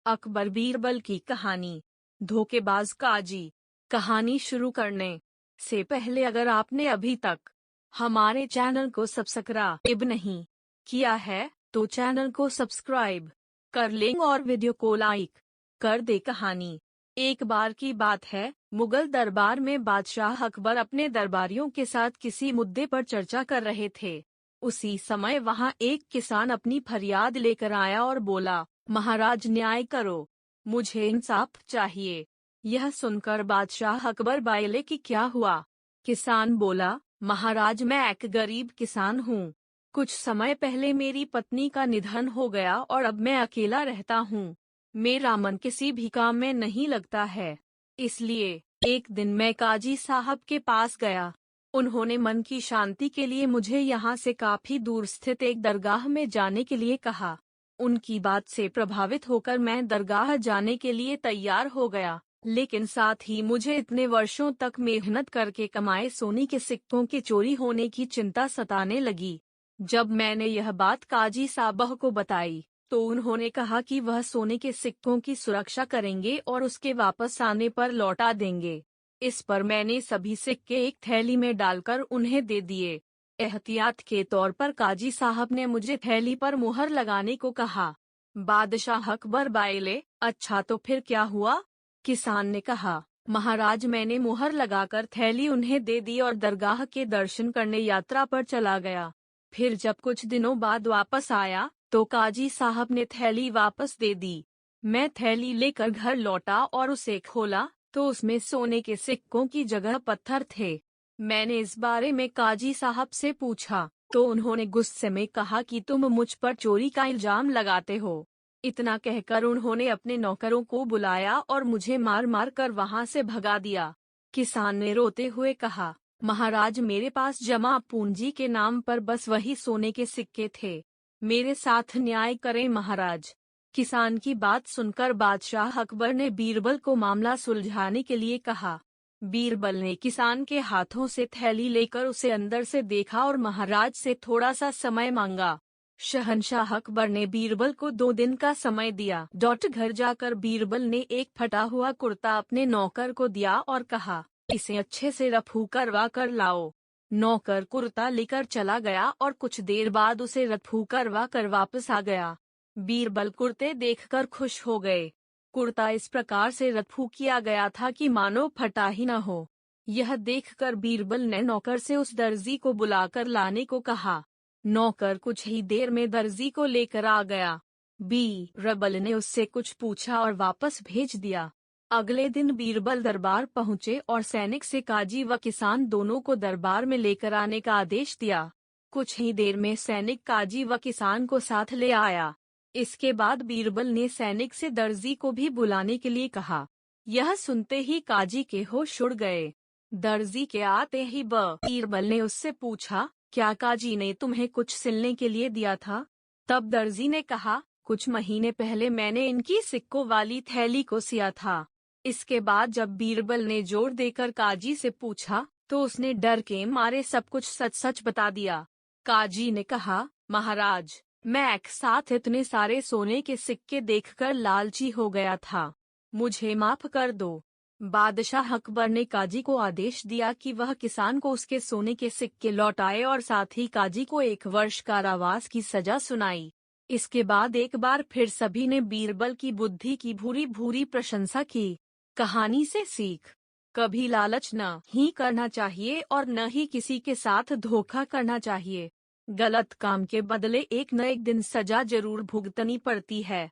अकबर बीरबल की कहानी। धोखेबाज काजी। कहानी शुरू करने से पहले अगर आपने अभी तक हमारे चैनल को सब्सक्राइब नहीं किया है तो चैनल को सब्सक्राइब कर लें और वीडियो को लाइक कर दे। कहानी। एक बार की बात है, मुगल दरबार में बादशाह अकबर अपने दरबारियों के साथ किसी मुद्दे पर चर्चा कर रहे थे। उसी समय वहां एक किसान अपनी फरियाद लेकर आया और बोला, महाराज न्याय करो, मुझे इंसाफ चाहिए। यह सुनकर बादशाह अकबर बोले कि क्या हुआ? किसान बोला, महाराज मैं एक गरीब किसान हूँ। कुछ समय पहले मेरी पत्नी का निधन हो गया और अब मैं अकेला रहता हूँ। मेरा मन किसी भी काम में नहीं लगता है। इसलिए एक दिन मैं काजी साहब के पास गया। उन्होंने मन की शांति के लिए मुझे यहाँ से काफी दूर स्थित एक दरगाह में जाने के लिए कहा। उनकी बात से प्रभावित होकर मैं दरगाह जाने के लिए तैयार हो गया, लेकिन साथ ही मुझे इतने वर्षों तक मेहनत करके कमाए सोने के सिक्कों के चोरी होने की चिंता सताने लगी। जब मैंने यह बात काजी साहब को बताई तो उन्होंने कहा कि वह सोने के सिक्कों की सुरक्षा करेंगे और उसके वापस आने पर लौटा देंगे। इस पर मैंने सभी सिक्के एक थैली में डालकर उन्हें दे दिए। एहतियात के तौर पर काजी साहब ने मुझे थैली पर मुहर लगाने को कहा। बादशाह अकबर बोले, अच्छा तो फिर क्या हुआ? किसान ने कहा, महाराज मैंने मुहर लगाकर थैली उन्हें दे दी और दरगाह के दर्शन करने यात्रा पर चला गया। फिर जब कुछ दिनों बाद वापस आया तो काजी साहब ने थैली वापस दे दी। मैं थैली लेकर घर लौटा और उसे खोला तो उसमें सोने के सिक्कों की जगह पत्थर थे। मैंने इस बारे में काजी साहब से पूछा तो उन्होंने गुस्से में कहा कि तुम मुझ पर चोरी का इल्जाम लगाते हो। इतना कहकर उन्होंने अपने नौकरों को बुलाया और मुझे मार मार कर वहां से भगा दिया। किसान ने रोते हुए कहा, महाराज मेरे पास जमा पूंजी के नाम पर बस वही सोने के सिक्के थे। मेरे साथ न्याय करें महाराज। किसान की बात सुनकर बादशाह अकबर ने बीरबल को मामला सुलझाने के लिए कहा। बीरबल ने किसान के हाथों से थैली लेकर उसे अंदर से देखा और महाराज से थोड़ा सा समय मांगा। शहंशाह अकबर ने बीरबल को 2 दिन का समय दिया। घर जाकर बीरबल ने एक फटा हुआ कुर्ता अपने नौकर को दिया और कहा, इसे अच्छे से रफू करवा कर लाओ। नौकर कुर्ता लेकर चला गया और कुछ देर बाद उसे रफू करवा कर वापस आ गया। बीरबल कुर्ते देखकर खुश हो गए। कुर्ता इस प्रकार से रफू किया गया था कि मानो फटा ही न हो। यह देखकर बीरबल ने नौकर से उस दर्जी को बुलाकर लाने को कहा। नौकर कुछ ही देर में दर्जी को लेकर आ गया। बीरबल ने उससे कुछ पूछा और वापस भेज दिया। अगले दिन बीरबल दरबार पहुंचे और सैनिक से काजी व किसान दोनों को दरबार में लेकर आने का आदेश दिया। कुछ ही देर में सैनिक काजी व किसान को साथ ले आया। इसके बाद बीरबल ने सैनिक से दर्जी को भी बुलाने के लिए कहा। यह सुनते ही काजी के होश उड़ गए। दर्जी के आते ही बीरबल ने उससे पूछा, क्या काजी ने तुम्हें कुछ सिलने के लिए दिया था? तब दर्जी ने कहा, कुछ महीने पहले मैंने इनकी सिक्कों वाली थैली को सिया था। इसके बाद जब बीरबल ने जोर देकर काजी से पूछा तो उसने डर के मारे सब कुछ सच सच बता दिया। काजी ने कहा, महाराज मैं एक साथ इतने सारे सोने के सिक्के देखकर लालची हो गया था, मुझे माफ कर दो। बादशाह अकबर ने काजी को आदेश दिया कि वह किसान को उसके सोने के सिक्के लौटाए और साथ ही काजी को 1 वर्ष कारावास की सजा सुनाई। इसके बाद एक बार फिर सभी ने बीरबल की बुद्धि की भूरी भूरी प्रशंसा की। कहानी से सीख, कभी लालच न ही करना चाहिए और न ही किसी के साथ धोखा करना चाहिए। गलत काम के बदले एक न एक दिन सजा जरूर भुगतनी पड़ती है।